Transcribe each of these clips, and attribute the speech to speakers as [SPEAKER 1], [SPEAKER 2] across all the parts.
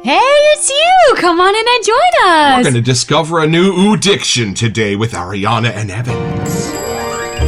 [SPEAKER 1] Hey, it's you! Come on in and join us!
[SPEAKER 2] We're going to discover a new Ouddiction today with Ariana and Evans.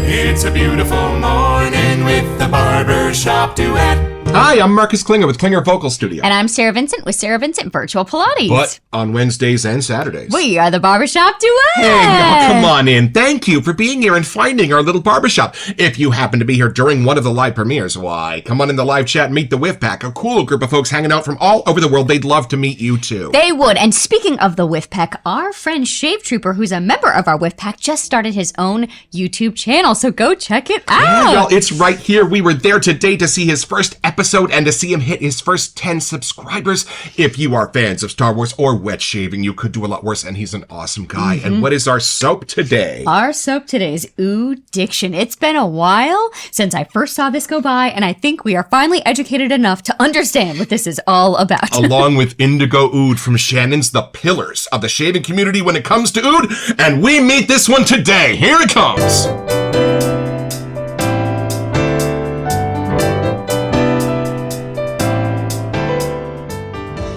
[SPEAKER 3] It's a beautiful morning with the Barbershop Duet.
[SPEAKER 2] Hi, I'm Marcus Klinger with Klinger Vocal Studio.
[SPEAKER 1] And I'm Sarah Vincent with Sarah Vincent Virtual Pilates.
[SPEAKER 2] But on Wednesdays and Saturdays.
[SPEAKER 1] We are the Barbershop Duet!
[SPEAKER 2] Hey, y'all, come on in. Thank you for being here and finding our little barbershop. If you happen to be here during one of the live premieres, why, come on in the live chat and meet the Whiff Pack, a cool group of folks hanging out from all over the world. They'd love to meet you, too.
[SPEAKER 1] They would. And speaking of the Whiff Pack, our friend Shave Trooper, who's a member of our Whiff Pack, just started his own YouTube channel, so go check it out.
[SPEAKER 2] Yeah, y'all, it's right here. We were there today to see his first episode and to see him hit his first 10 subscribers. If you are fans of Star Wars or wet shaving, you could do a lot worse, and he's an awesome guy. And what is our soap today?
[SPEAKER 1] Our soap today is Ouddiction. It's been a while since I first saw this go by, and I think we are finally educated enough to understand what this is all about.
[SPEAKER 2] Along with Indigo Oud from Shannon's The Pillars of the Shaving Community when it comes to Oud, and we meet this one today. Here it comes.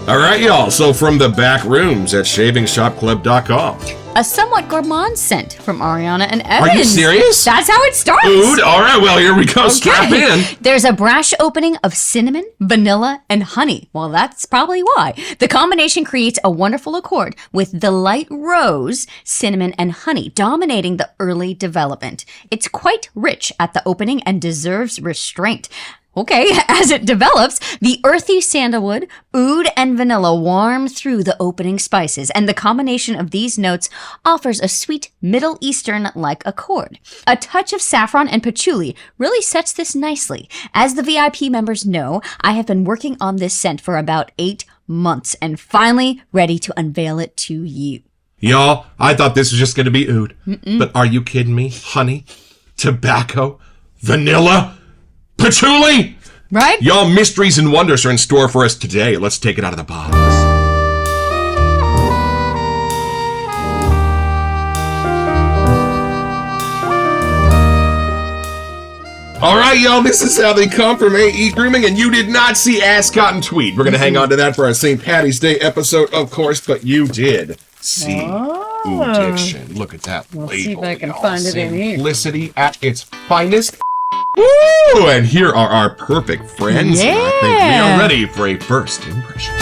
[SPEAKER 2] All right, y'all, so from the back rooms at shavingshopclub.com.
[SPEAKER 1] A somewhat gourmand scent from Ariana and Evans.
[SPEAKER 2] Are you serious?
[SPEAKER 1] That's how it starts.
[SPEAKER 2] Oud, all right, well, here we go. Okay. Strap in.
[SPEAKER 1] There's a brash opening of cinnamon, vanilla, and honey. Well, that's probably why. The combination creates a wonderful accord with the light rose, cinnamon, and honey dominating the early development. It's quite rich at the opening and deserves restraint. Okay, as it develops, the earthy sandalwood, oud, and vanilla warm through the opening spices, and the combination of these notes offers a sweet Middle Eastern-like accord. A touch of saffron and patchouli really sets this nicely. As the VIP members know, I have been working on this scent for about 8 months, and finally ready to unveil it to you.
[SPEAKER 2] Y'all, I thought this was just going to be oud, but are you kidding me? Honey, tobacco, vanilla, patchouli?
[SPEAKER 1] Right?
[SPEAKER 2] Y'all, mysteries and wonders are in store for us today. Let's take it out of the box. All right, y'all, this is how they come from AE Grooming, and you did not see Ascot and Tweed. We're going to hang on to that for our St. Patty's Day episode, of course, but you did see Ouddiction. Look at that label.
[SPEAKER 4] See if I can
[SPEAKER 2] y'all.
[SPEAKER 4] find it in here.
[SPEAKER 2] Simplicity at its finest. Woo! And here are our perfect friends.
[SPEAKER 1] Yeah.
[SPEAKER 2] I think we are ready for a first impression.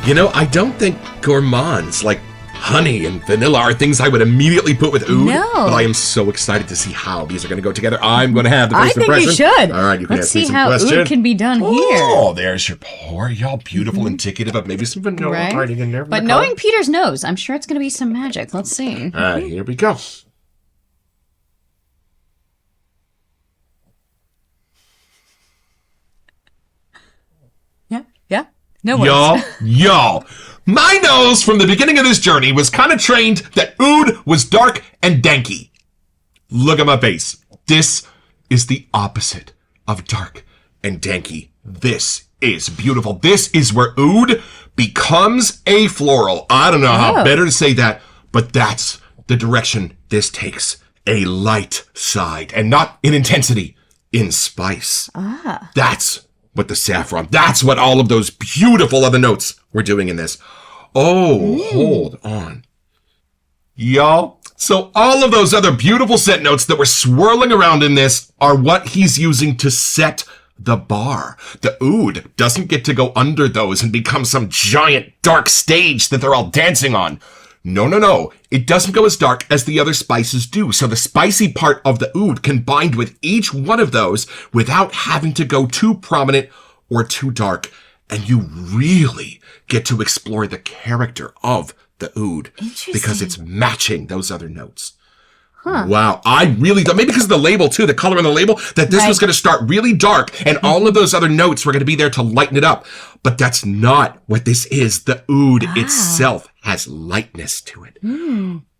[SPEAKER 2] You know, I don't think gourmands like honey and vanilla are things I would immediately put with oud.
[SPEAKER 1] No.
[SPEAKER 2] But I am so excited to see how these are going to go together. I'm going to have the first impression.
[SPEAKER 1] I think you should.
[SPEAKER 2] All right, you can
[SPEAKER 1] Let's
[SPEAKER 2] ask me
[SPEAKER 1] see
[SPEAKER 2] some
[SPEAKER 1] how
[SPEAKER 2] questions.
[SPEAKER 1] oud can be done here.
[SPEAKER 2] Oh, there's your pour, y'all. Beautiful, indicative of maybe some vanilla
[SPEAKER 1] Right?
[SPEAKER 2] hiding in there.
[SPEAKER 1] But knowing Peter's nose, I'm sure it's going to be some magic. Let's see.
[SPEAKER 2] All right, here we go.
[SPEAKER 1] Yeah. No worries.
[SPEAKER 2] Y'all, my nose from the beginning of this journey was kind of trained that oud was dark and danky. Look at my face. This is the opposite of dark and danky. This is beautiful. This is where oud becomes a floral. I don't know how better to say that, but that's the direction this takes. A light side, and not in intensity, in spice. That's what the saffron, that's what all of those beautiful other notes we're doing in this. Oh, hold on. Y'all, so all of those other beautiful scent notes that were swirling around in this are what he's using to set the bar. The oud doesn't get to go under those and become some giant dark stage that they're all dancing on. No. It doesn't go as dark as the other spices do. So the spicy part of the oud can bind with each one of those without having to go too prominent or too dark. And you really get to explore the character of the oud because it's matching those other notes. Wow. I really thought, maybe because of the label too, the color on the label, that this was going to start really dark and all of those other notes were going to be there to lighten it up. But that's not what this is. The oud itself has lightness to it.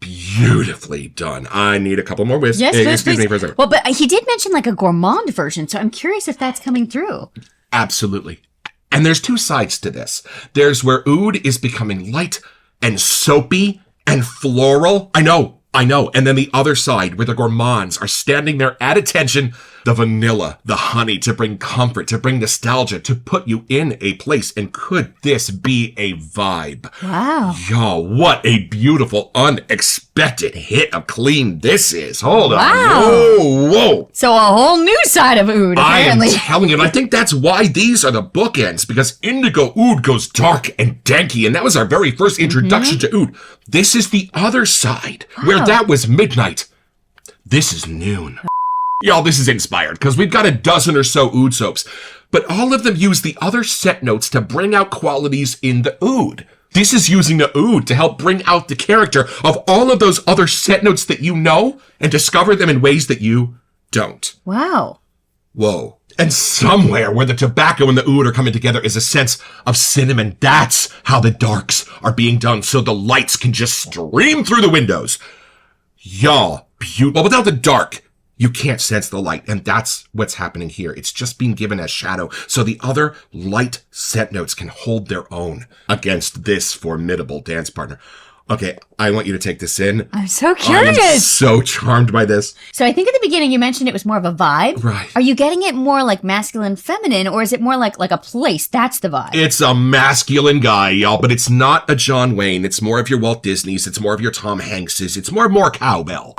[SPEAKER 2] Beautifully done. I need a couple more whiffs.
[SPEAKER 1] Yes,
[SPEAKER 2] Excuse me for a second.
[SPEAKER 1] Well, but he did mention like a gourmand version, so I'm curious if that's coming through.
[SPEAKER 2] Absolutely. And there's two sides to this. There's where oud is becoming light and soapy and floral. I know. I know. And then the other side, where the gourmands are standing there at attention, the vanilla, the honey, to bring comfort, to bring nostalgia, to put you in a place. And could this be a vibe?
[SPEAKER 1] Wow.
[SPEAKER 2] Yo, what a beautiful, unexpected hit of clean this is. Hold on.
[SPEAKER 1] Wow.
[SPEAKER 2] Whoa.
[SPEAKER 1] So a whole new side of oud, apparently.
[SPEAKER 2] I am telling you, and I think that's why these are the bookends, because indigo oud goes dark and danky, and that was our very first introduction to oud. This is the other side, where that was midnight. This is noon. Y'all, this is inspired, because we've got a dozen or so oud soaps, but all of them use the other scent notes to bring out qualities in the oud. This is using the oud to help bring out the character of all of those other scent notes that you know, and discover them in ways that you don't.
[SPEAKER 1] Wow.
[SPEAKER 2] Whoa. And somewhere where the tobacco and the oud are coming together is a sense of cinnamon. That's how the darks are being done, so the lights can just stream through the windows. Y'all, beautiful. Without the dark, you can't sense the light, and that's what's happening here. It's just being given as shadow, so the other light scent notes can hold their own against this formidable dance partner. Okay, I want you to take this in.
[SPEAKER 1] I'm so curious.
[SPEAKER 2] I'm so charmed by this.
[SPEAKER 1] So I think at the beginning you mentioned it was more of a vibe.
[SPEAKER 2] Right.
[SPEAKER 1] Are you getting it more like masculine, feminine, or is it more like a place? That's the vibe.
[SPEAKER 2] It's a masculine guy, y'all, but it's not a John Wayne. It's more of your Walt Disney's. It's more of your Tom Hankses. It's more cowbell.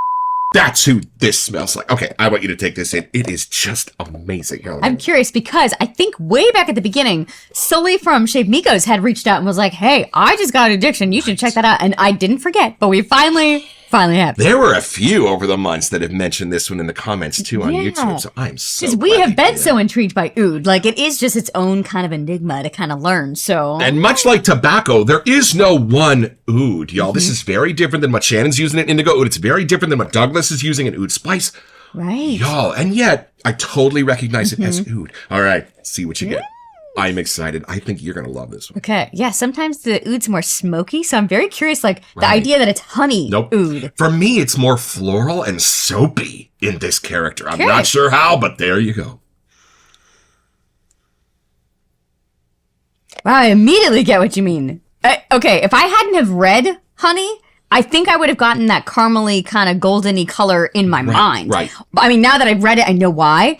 [SPEAKER 2] That's who this smells like. Okay, I want you to take this in. It is just amazing. Here,
[SPEAKER 1] I'm curious because I think way back at the beginning, Sully from Shave Migos had reached out and was like, hey, I just got Ouddiction. You should check that out. And I didn't forget, but we finally have.
[SPEAKER 2] There were a few over the months that have mentioned this one in the comments too on YouTube. So I'm so
[SPEAKER 1] because we have been so intrigued by oud. Like it is just its own kind of enigma to kind of learn. So
[SPEAKER 2] and much like tobacco, there is no one oud, y'all. This is very different than what Shannon's using in indigo oud. It's very different than what Douglas is using in oud spice.
[SPEAKER 1] Right.
[SPEAKER 2] Y'all, and yet I totally recognize it as oud. All right, see what you get. I'm excited. I think you're going to love this one.
[SPEAKER 1] Okay. Yeah. Sometimes the oud's more smoky. So I'm very curious, like the idea that it's honey oud.
[SPEAKER 2] For me, it's more floral and soapy in this character. I'm not sure how, but there you go.
[SPEAKER 1] Wow. I immediately get what you mean. Okay. If I hadn't have read honey, I think I would have gotten that caramely kind of goldeny color in my mind.
[SPEAKER 2] Right.
[SPEAKER 1] I mean, now that I've read it, I know why.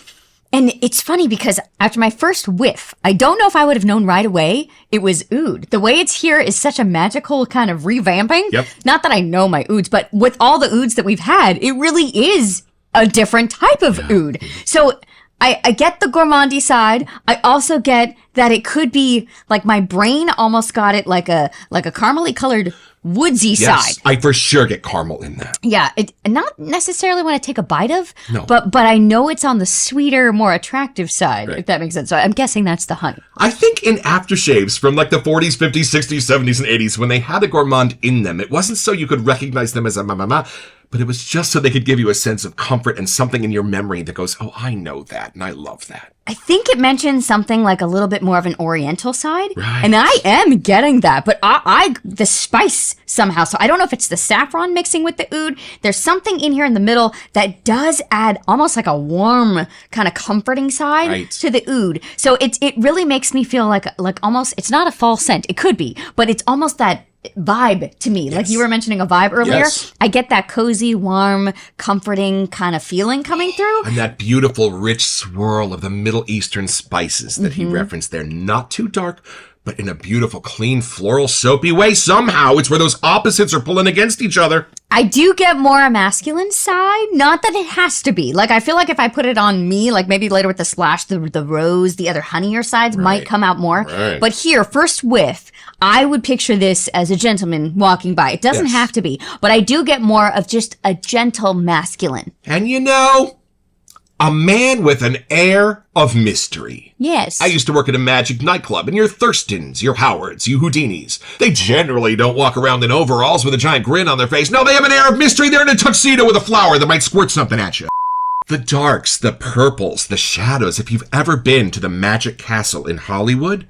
[SPEAKER 1] And it's funny because after my first whiff, I don't know if I would have known right away it was oud. The way it's here is such a magical kind of revamping.
[SPEAKER 2] Yep.
[SPEAKER 1] Not that I know my ouds, but with all the ouds that we've had, it really is a different type of oud. So I get the gourmandy side. I also get that it could be like my brain almost got it like a caramely colored woodsy side.
[SPEAKER 2] I for sure get caramel in that.
[SPEAKER 1] Yeah, it not necessarily want to take a bite of,
[SPEAKER 2] No.
[SPEAKER 1] but I know it's on the sweeter, more attractive side, if that makes sense. So I'm guessing that's the honey.
[SPEAKER 2] I think in aftershaves from like the 40s, 50s, 60s, 70s, and 80s, when they had a gourmand in them, it wasn't so you could recognize them as a mama, but it was just so they could give you a sense of comfort and something in your memory that goes, oh, I know that, and I love that.
[SPEAKER 1] I think it mentions something like a little bit more of an oriental side.
[SPEAKER 2] Right.
[SPEAKER 1] And I am getting that, but I the spice somehow. So I don't know if it's the saffron mixing with the oud. There's something in here in the middle that does add almost like a warm kind of comforting side to the oud. So it really makes me feel like almost, it's not a false scent. It could be, but it's almost that vibe to me. Like you were mentioning a vibe earlier.
[SPEAKER 2] Yes.
[SPEAKER 1] I get that cozy, warm, comforting kind of feeling coming through.
[SPEAKER 2] And that beautiful, rich swirl of the Middle Eastern spices that he referenced there. Not too dark, but in a beautiful, clean, floral, soapy way. Somehow it's where those opposites are pulling against each other.
[SPEAKER 1] I do get more a masculine side. Not that it has to be. Like, I feel like if I put it on me, like maybe later with the splash, the rose, the other honeyer sides might come out more.
[SPEAKER 2] Right.
[SPEAKER 1] But here, first whiff, I would picture this as a gentleman walking by. It doesn't have to be, but I do get more of just a gentle masculine.
[SPEAKER 2] And you know, a man with an air of mystery.
[SPEAKER 1] Yes.
[SPEAKER 2] I used to work at a magic nightclub, and your Thurstons, your Howards, you Houdinis, they generally don't walk around in overalls with a giant grin on their face. No, they have an air of mystery. They're in a tuxedo with a flower that might squirt something at you. The darks, the purples, the shadows. If you've ever been to the Magic Castle in Hollywood,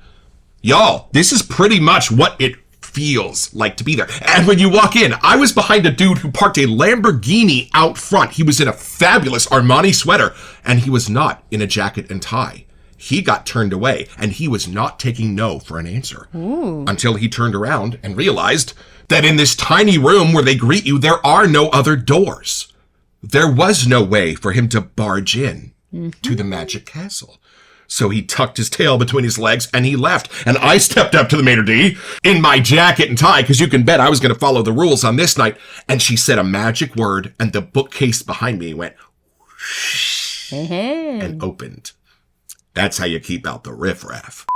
[SPEAKER 2] y'all, this is pretty much what it feels like to be there. And when you walk in, I was behind a dude who parked a Lamborghini out front. He was in a fabulous Armani sweater, and he was not in a jacket and tie. he got turned away, and he was not taking no for an answer. Until he turned around and realized that in this tiny room where they greet you, there are no other doors. There was no way for him to barge in to the magic castle. So he tucked his tail between his legs and he left. And I stepped up to the maitre d' in my jacket and tie, because you can bet I was going to follow the rules on this night. And she said a magic word, and the bookcase behind me went whoosh and opened. That's how you keep out the riffraff.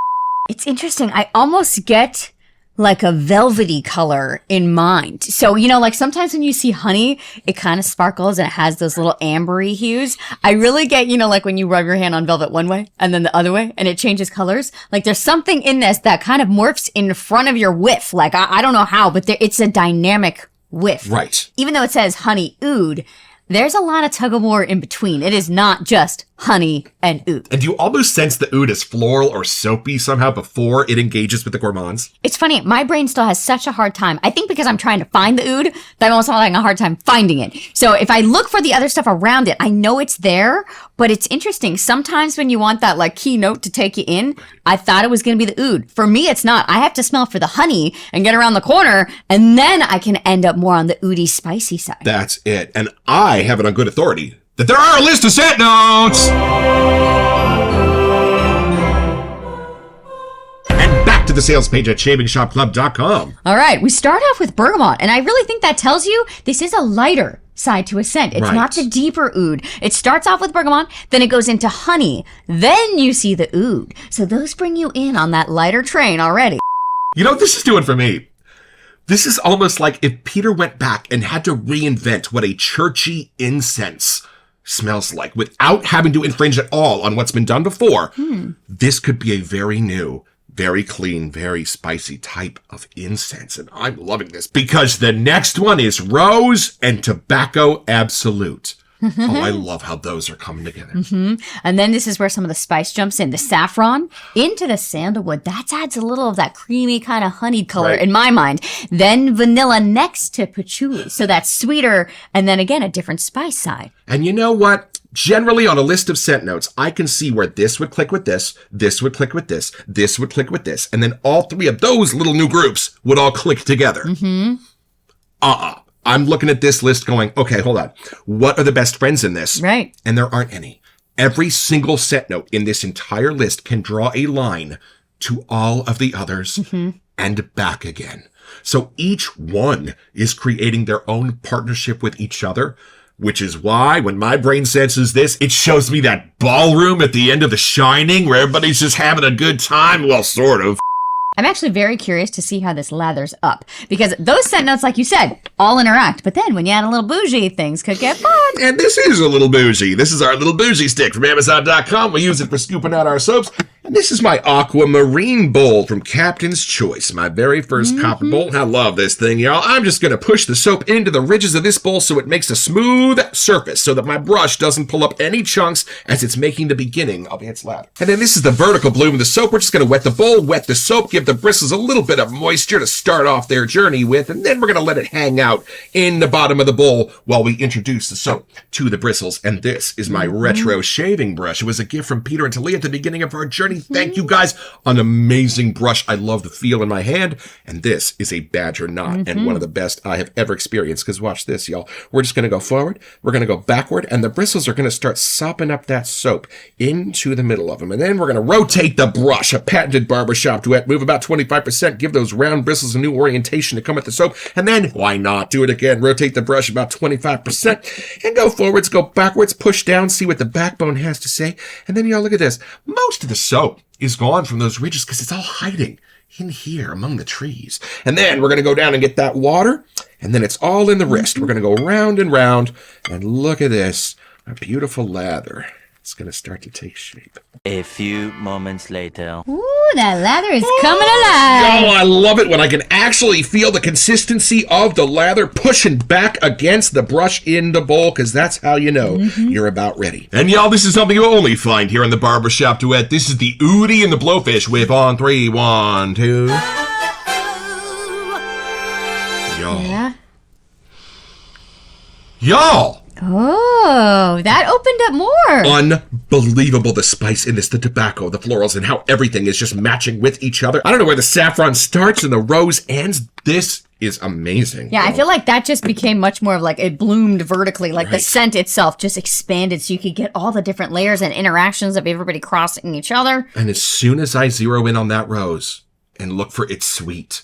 [SPEAKER 1] It's interesting. I almost get like a velvety color in mind. So, like sometimes when you see honey, it kind of sparkles and it has those little ambery hues. I really get, like when you rub your hand on velvet one way and then the other way and it changes colors. Like there's something in this that kind of morphs in front of your whiff. Like I don't know how, but it's a dynamic whiff.
[SPEAKER 2] Right.
[SPEAKER 1] Even though it says honey oud, there's a lot of tug of war in between. It is not just honey and oud.
[SPEAKER 2] And you almost sense the oud as floral or soapy somehow before it engages with the gourmands.
[SPEAKER 1] It's funny. My brain still has such a hard time. I think because I'm trying to find the oud, that I'm also having a hard time finding it. So if I look for the other stuff around it, I know it's there, but it's interesting. Sometimes when you want that like keynote to take you in, I thought it was going to be the oud. For me, it's not. I have to smell for the honey and get around the corner, and then I can end up more on the oudy spicy side.
[SPEAKER 2] That's it. And I have it on good authority that there are a list of scent notes. And back to the sales page at shavingshopclub.com.
[SPEAKER 1] All right, we start off with bergamot, and I really think that tells you this is a lighter side to a scent. It's not the deeper oud. It starts off with bergamot, then it goes into honey, then you see the oud. So those bring you in on that lighter train already.
[SPEAKER 2] You know what this is doing for me? This is almost like if Peter went back and had to reinvent what a churchy incense smells like without having to infringe at all on what's been done before. This could be a very new, very clean, very spicy type of incense. And I'm loving this because the next one is Rose and Tobacco Absolute. Oh, I love how those are coming together.
[SPEAKER 1] And then this is where some of the spice jumps in. The saffron into the sandalwood. That adds a little of that creamy kind of honeyed color in my mind. Then vanilla next to patchouli. So that's sweeter. And then again, a different spice side.
[SPEAKER 2] And you know what? Generally on a list of scent notes, I can see where this would click with this would click with this would click with this. And then all three of those little new groups would all click together. I'm looking at this list going, okay, hold on. What are the best friends in this?
[SPEAKER 1] Right.
[SPEAKER 2] And there aren't any. Every single scent note in this entire list can draw a line to all of the others and back again. So each one is creating their own partnership with each other, which is why when my brain senses this, it shows me that ballroom at the end of The Shining where everybody's just having a good time. Well, sort of.
[SPEAKER 1] I'm actually very curious to see how this lathers up because those scent notes, like you said, all interact. But then when you add a little bougie, things could get fun.
[SPEAKER 2] And this is a little bougie. This is our little bougie stick from Amazon.com. We use it for scooping out our soaps. And this is my aquamarine bowl from Captain's Choice, my very first copper bowl. I love this thing, y'all. I'm just going to push the soap into the ridges of this bowl so it makes a smooth surface so that my brush doesn't pull up any chunks as it's making the beginning of its lather. And then this is the vertical bloom of the soap. We're just going to wet the bowl, wet the soap, give the bristles a little bit of moisture to start off their journey with, and then we're going to let it hang out in the bottom of the bowl while we introduce the soap to the bristles. And this is my retro shaving brush. It was a gift from Peter and Talia at the beginning of our journey. Thank you guys. An amazing brush. I love the feel in my hand. And this is a Badger knot and one of the best I have ever experienced. Because watch this, y'all. We're just going to go forward. We're going to go backward. And the bristles are going to start sopping up that soap into the middle of them. And then we're going to rotate the brush. A patented Barbershop Duet. Move about 25%. Give those round bristles a new orientation to come with the soap. And then, why not? Do it again. Rotate the brush about 25%. And go forwards, go backwards, push down, see what the backbone has to say. And then, y'all, look at this. Most of the soap is gone from those ridges because it's all hiding in here among the trees. And then we're going to go down and get that water. And then it's all in the wrist. We're going to go round and round. And look at this. A beautiful lather. It's going to start to take shape.
[SPEAKER 4] A few moments later.
[SPEAKER 1] Ooh, that lather is coming alive.
[SPEAKER 2] Oh, I love it when I can actually feel the consistency of the lather pushing back against the brush in the bowl, because that's how you know you're about ready. And y'all, this is something you only find here in the Barbershop Duet. This is the Oudie and the Blowfish whip on 3, 1, 2. Y'all.
[SPEAKER 1] Yeah.
[SPEAKER 2] Y'all!
[SPEAKER 1] Oh, that opened up more.
[SPEAKER 2] Unbelievable, the spice in this, the tobacco, the florals, and how everything is just matching with each other. I don't know where the saffron starts and the rose ends. This is amazing.
[SPEAKER 1] Yeah, I feel like that just became much more of like it bloomed vertically. Like the
[SPEAKER 2] Right.
[SPEAKER 1] scent itself just expanded so you could get all the different layers and interactions of everybody crossing each other.
[SPEAKER 2] And as soon as I zero in on that rose and look for its sweet,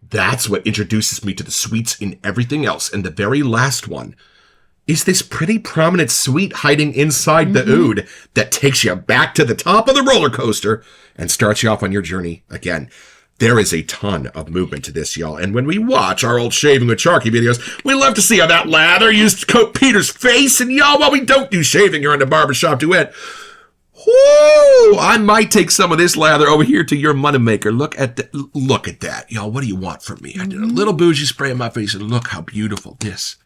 [SPEAKER 2] that's what introduces me to the sweets in everything else. And the very last one is this pretty prominent sweet hiding inside the oud that takes you back to the top of the roller coaster and starts you off on your journey again. There is a ton of movement to this, y'all. And when we watch our old Shaving with Sharky videos, we love to see how that lather used to coat Peter's face. And y'all, while we don't do shaving here on the Barbershop Duet, whoo, I might take some of this lather over here to your moneymaker. Look at that. Y'all, what do you want from me? I did a little bougie spray on my face, and look how beautiful this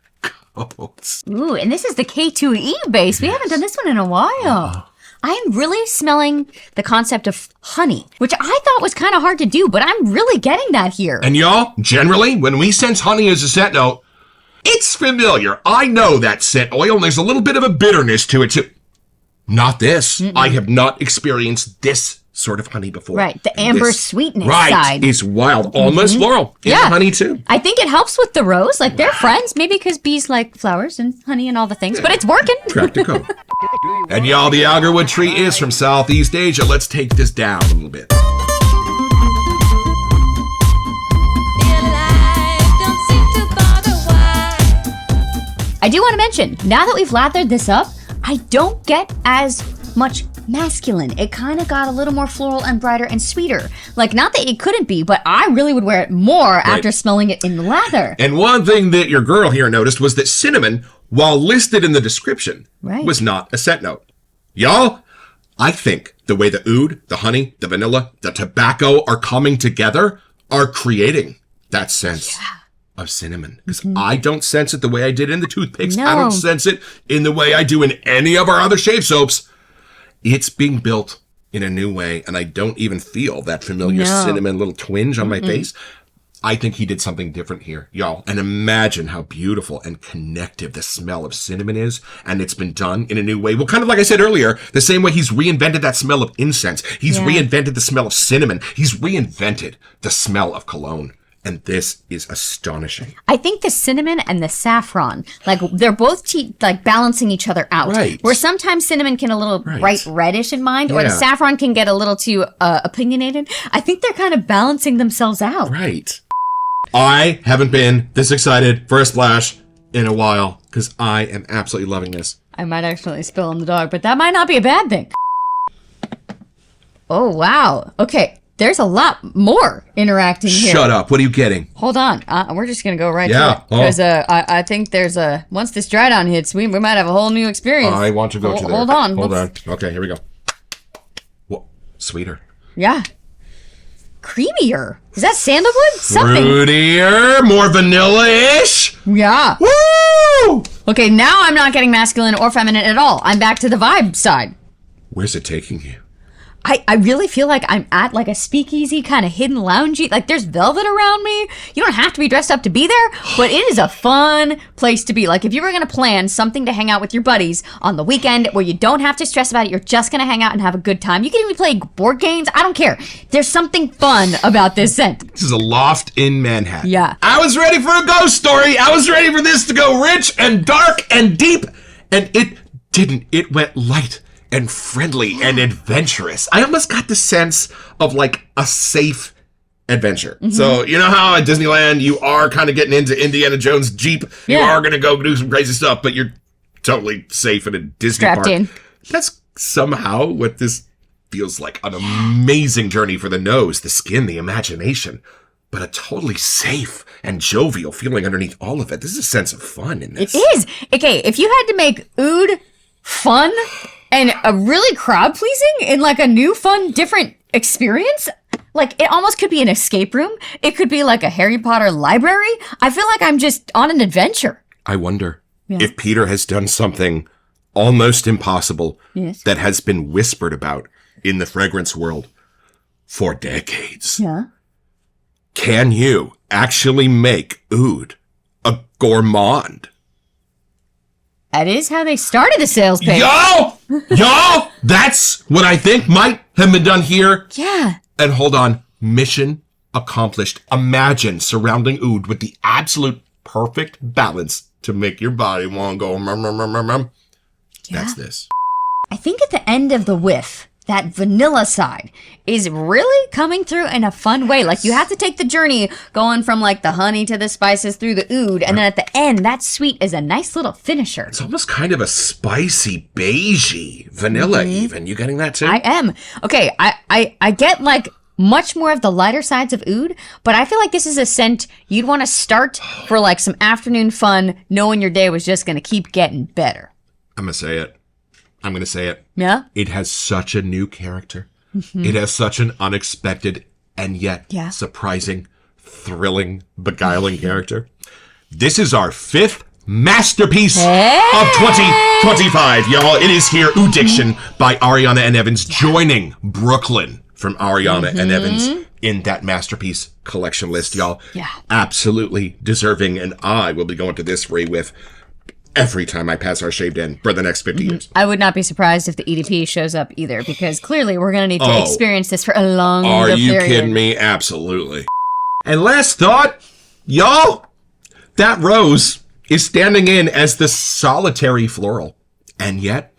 [SPEAKER 2] goes.
[SPEAKER 1] Ooh, and this is the K2E base. We haven't done this one in a while. I am really smelling the concept of honey, which I thought was kind of hard to do, but I'm really getting that here.
[SPEAKER 2] And y'all, generally, when we sense honey as a scent note, it's familiar. I know that scent oil, and there's a little bit of a bitterness to it, too. Not this. I have not experienced this sort of honey before.
[SPEAKER 1] Right, the
[SPEAKER 2] And
[SPEAKER 1] amber
[SPEAKER 2] this-
[SPEAKER 1] sweetness
[SPEAKER 2] right,
[SPEAKER 1] side.
[SPEAKER 2] It's wild. Almost floral. In the honey, too.
[SPEAKER 1] I think it helps with the rose. Like, they're friends. Maybe because bees like flowers and honey and all the things, but it's working.
[SPEAKER 2] Practical. And y'all, the algarwood tree is from Southeast Asia. Let's take this down a little bit.
[SPEAKER 1] I do want to mention, now that we've lathered this up, I don't get as much masculine. It kind of got a little more floral and brighter and sweeter. Like, not that it couldn't be, but I really would wear it more after smelling it in the lather.
[SPEAKER 2] And one thing that your girl here noticed was that cinnamon, while listed in the description, was not a scent note. Y'all, I think the way the oud, the honey, the vanilla, the tobacco are coming together are creating that sense of cinnamon. Because I don't sense it the way I did in the toothpicks. I don't sense it in the way I do in any of our other shave soaps. It's being built in a new way, and I don't even feel that familiar cinnamon little twinge on my face. I think he did something different here, y'all. And imagine how beautiful and connective the smell of cinnamon is, and it's been done in a new way. Well, kind of like I said earlier, the same way he's reinvented that smell of incense. He's reinvented the smell of cinnamon. He's reinvented the smell of cologne. And this is astonishing.
[SPEAKER 1] I think the cinnamon and the saffron, like, they're both like balancing each other out.
[SPEAKER 2] Right.
[SPEAKER 1] Where sometimes cinnamon can a little bright reddish in mind, or the
[SPEAKER 2] Yeah.
[SPEAKER 1] saffron can get a little too opinionated. I think they're kind of balancing themselves out.
[SPEAKER 2] Right. I haven't been this excited for a splash in a while, because I am absolutely loving this.
[SPEAKER 1] I might accidentally spill on the dog, but that might not be a bad thing. Oh, wow. Okay. There's a lot more interacting here.
[SPEAKER 2] Shut up. What are you getting?
[SPEAKER 1] Hold on. We're just going to go right
[SPEAKER 2] Yeah.
[SPEAKER 1] to it. Because I think there's once this dry down hits, we might have a whole new experience.
[SPEAKER 2] I want to go to there.
[SPEAKER 1] Hold on.
[SPEAKER 2] Hold on. Okay, here we go. Whoa, sweeter.
[SPEAKER 1] Yeah. Creamier. Is that sandalwood? Something.
[SPEAKER 2] Fruitier, more vanilla-ish.
[SPEAKER 1] Yeah.
[SPEAKER 2] Woo!
[SPEAKER 1] Okay, now I'm not getting masculine or feminine at all. I'm back to the vibe side.
[SPEAKER 2] Where's it taking you?
[SPEAKER 1] I really feel like I'm at like a speakeasy kind of hidden loungy. Like, there's velvet around me. You don't have to be dressed up to be there, but it is a fun place to be. Like, if you were going to plan something to hang out with your buddies on the weekend where you don't have to stress about it, you're just going to hang out and have a good time. You can even play board games. I don't care. There's something fun about this scent.
[SPEAKER 2] This is a loft in Manhattan.
[SPEAKER 1] Yeah.
[SPEAKER 2] I was ready for a ghost story. I was ready for this to go rich and dark and deep. And it didn't. It went light and friendly and adventurous. I almost got the sense of like a safe adventure. So, you know how at Disneyland you are kind of getting into Indiana Jones Jeep. You are going to go do some crazy stuff, but you're totally safe in a Disney
[SPEAKER 1] Strapped
[SPEAKER 2] park.
[SPEAKER 1] in.
[SPEAKER 2] That's somehow what this feels like. An amazing journey for the nose, the skin, the imagination, but a totally safe and jovial feeling underneath all of it. There's a sense of fun in this.
[SPEAKER 1] It is. Okay, if you had to make oud fun and a really crowd pleasing in like a new, fun, different experience, like it almost could be an escape room. It could be like a Harry Potter library. I feel like I'm just on an adventure.
[SPEAKER 2] I wonder if Peter has done something almost impossible that has been whispered about in the fragrance world for decades.
[SPEAKER 1] Yeah.
[SPEAKER 2] Can you actually make oud a gourmand?
[SPEAKER 1] That is how they started the sales page.
[SPEAKER 2] Y'all, that's what I think might have been done here.
[SPEAKER 1] Yeah.
[SPEAKER 2] And hold on, mission accomplished. Imagine surrounding oud with the absolute perfect balance to make your body want to go mum. That's this.
[SPEAKER 1] I think at the end of the whiff, that vanilla side is really coming through in a fun way. Like, you have to take the journey going from like the honey to the spices through the oud, and then at the end, that sweet is a nice little finisher.
[SPEAKER 2] It's almost kind of a spicy, beigey vanilla even. You getting that too?
[SPEAKER 1] I am. Okay, I get like much more of the lighter sides of oud, but I feel like this is a scent you'd want to start for like some afternoon fun, knowing your day was just going to keep getting better.
[SPEAKER 2] I'm going to say it.
[SPEAKER 1] Yeah?
[SPEAKER 2] It has such a new character. It has such an unexpected and yet surprising, thrilling, beguiling character. This is our 5th masterpiece of 2025, y'all. It is here, Ouddiction by Ariana and Evans, joining Brooklyn from Ariana and Evans in that masterpiece collection list, y'all.
[SPEAKER 1] Yeah.
[SPEAKER 2] Absolutely deserving, and I will be going to this with every time I pass our shaved end for the next 50 years.
[SPEAKER 1] I would not be surprised if the EDP shows up either, because clearly we're going to need to experience this for a long period.
[SPEAKER 2] Are you kidding me? Absolutely. And last thought, y'all, that rose is standing in as the solitary floral. And yet,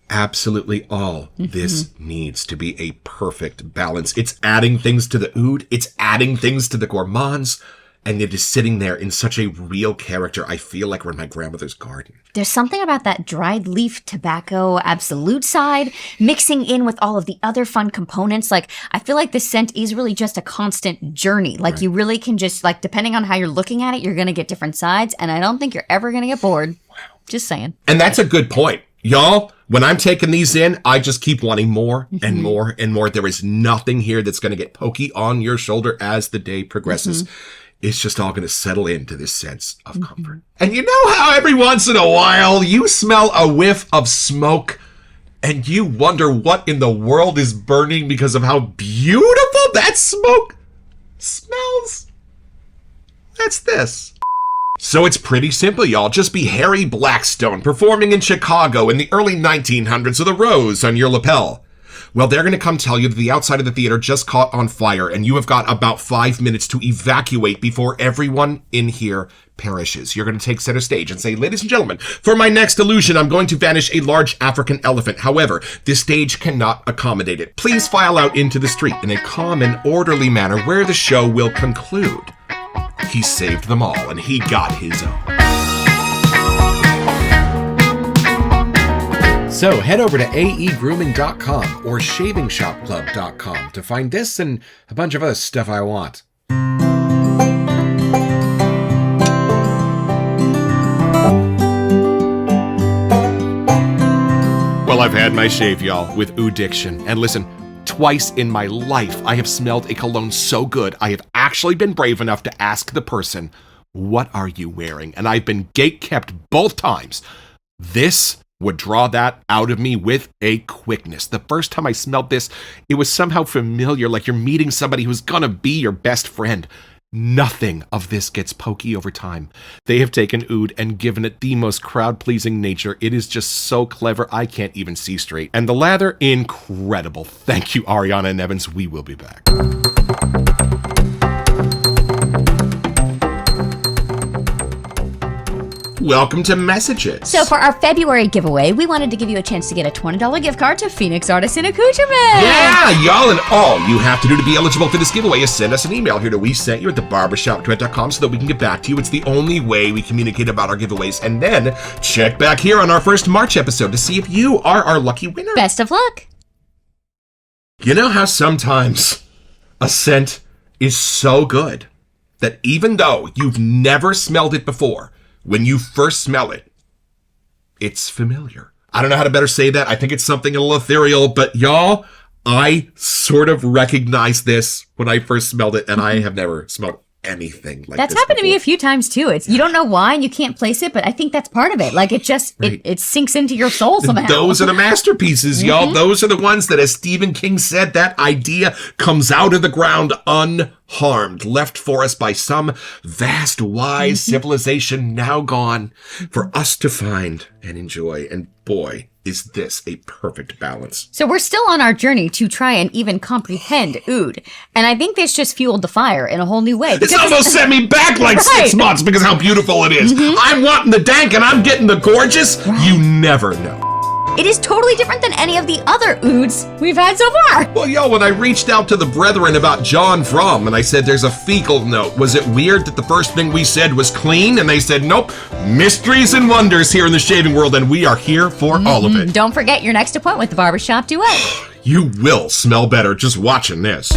[SPEAKER 2] absolutely all this needs to be a perfect balance. It's adding things to the oud. It's adding things to the gourmands. And it is sitting there in such a real character. I feel like we're in my grandmother's garden.
[SPEAKER 1] There's something about that dried leaf tobacco absolute side mixing in with all of the other fun components. Like, I feel like this scent is really just a constant journey. Like, you really can just, like, depending on how you're looking at it, you're going to get different sides. And I don't think you're ever going to get bored. Wow. Just saying.
[SPEAKER 2] And that's a good point. Y'all, when I'm taking these in, I just keep wanting more and more and more. There is nothing here that's going to get pokey on your shoulder as the day progresses. It's just all going to settle into this sense of comfort. And you know how every once in a while you smell a whiff of smoke and you wonder what in the world is burning because of how beautiful that smoke smells? That's this. So it's pretty simple, y'all. Just be Harry Blackstone performing in Chicago in the early 1900s with a rose on your lapel. Well, they're going to come tell you that the outside of the theater just caught on fire and you have got about 5 minutes to evacuate before everyone in here perishes. You're going to take center stage and say, ladies and gentlemen, for my next illusion, I'm going to vanish a large African elephant. However, this stage cannot accommodate it. Please file out into the street in a calm and orderly manner where the show will conclude. He saved them all and he got his own. So head over to aegrooming.com or shavingshopclub.com to find this and a bunch of other stuff I want. Well, I've had my shave, y'all, with Ouddiction. And listen, twice in my life I have smelled a cologne so good I have actually been brave enough to ask the person, what are you wearing? And I've been gate-kept both times. This would draw that out of me with a quickness. The first time I smelled this, it was somehow familiar, like you're meeting somebody who's gonna be your best friend. Nothing of this gets pokey over time. They have taken oud and given it the most crowd-pleasing nature. It is just so clever, I can't even see straight. And the lather, incredible. Thank you, Ariana and Evans. We will be back. Welcome to Messages.
[SPEAKER 1] So for our February giveaway, we wanted to give you a chance to get a $20 gift card to Phoenix Artisan Accoutrement.
[SPEAKER 2] Yeah, y'all, and all you have to do to be eligible for this giveaway is send us an email here to WeSentYou at thebarbershopduet.com so that we can get back to you. It's the only way we communicate about our giveaways. And then check back here on our first March episode to see if you are our lucky winner.
[SPEAKER 1] Best of luck.
[SPEAKER 2] You know how sometimes a scent is so good that even though you've never smelled it before, when you first smell it, it's familiar. I don't know how to better say that. I think it's something a little ethereal, but y'all, I sort of recognized this when I first smelled it, and I have never smelled anything like
[SPEAKER 1] That's
[SPEAKER 2] this
[SPEAKER 1] happened to me
[SPEAKER 2] before.
[SPEAKER 1] a few times too. You don't know why and you can't place it, but I think that's part of it. Like it just it sinks into your soul somehow.
[SPEAKER 2] Those are the masterpieces, y'all. Those are the ones that, as Stephen King said, that idea comes out of the ground unharmed, left for us by some vast, wise civilization now gone for us to find and enjoy. And boy, is this a perfect balance.
[SPEAKER 1] So we're still on our journey to try and even comprehend oud. And I think this just fueled the fire in a whole new way.
[SPEAKER 2] This almost sent me back like 6 months because how beautiful it is. I'm wanting the dank and I'm getting the gorgeous. You never know.
[SPEAKER 1] It is totally different than any of the other ouds we've had so far.
[SPEAKER 2] Well, yo, when I reached out to the brethren about John Frum and I said there's a fecal note, was it weird that the first thing we said was clean? And they said, nope, mysteries and wonders here in the shaving world, and we are here for all of it.
[SPEAKER 1] Don't forget your next appointment with the Barbershop Duet.
[SPEAKER 2] You will smell better just watching this.